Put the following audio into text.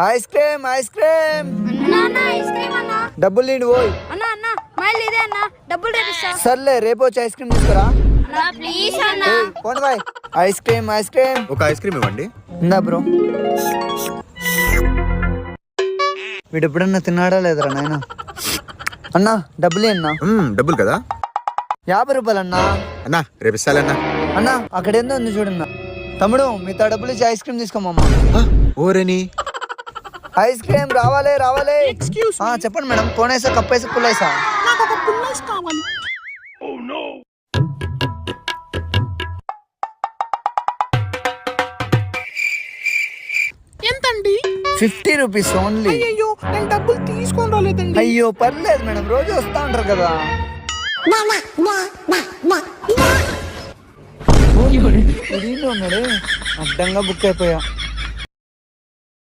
Ice cream ice cream. డబ్బులు నీడు పోయి. సర్లే రేపు వచ్చి ఐస్ క్రీమ్ తీసుకురా. పోను boy. Ice cream ice cream. ఒక ఐస్ క్రీమ్ ఇవ్వండి. ఇందా బ్రో. వీడు ఎప్పుడన్నా తిన్నాడా లేదురా నాయన. అన్నా డబ్బులు అన్నా. డబ్బులు కదా 50 రూపాయలు అన్నా. అన్నా రేపు ఇస్తాలన్నా. అన్నా అక్కడ ఏందో ఉంది చూడన్నా. తమ్ముడు మీతో డబ్బులు ఇచ్చి ఐస్ క్రీమ్ తీసుకోమమ్మా. ఓరని ఐస్ క్రీమ్ రావాలి రావాలి. చెప్పండి మేడం. కోనేసా కప్పేసా పుల్లేసా? ఎంతండి? 50 రూపీస్ ఓన్లీ. అయ్యో నేను డబ్బులు తీసుకొని రాలేదండి. అయ్యో పర్లేదు మేడం, రోజు వస్తా ఉంటారు కదా. ఉన్నాడే అడ్డంగా బుక్ అయిపోయా.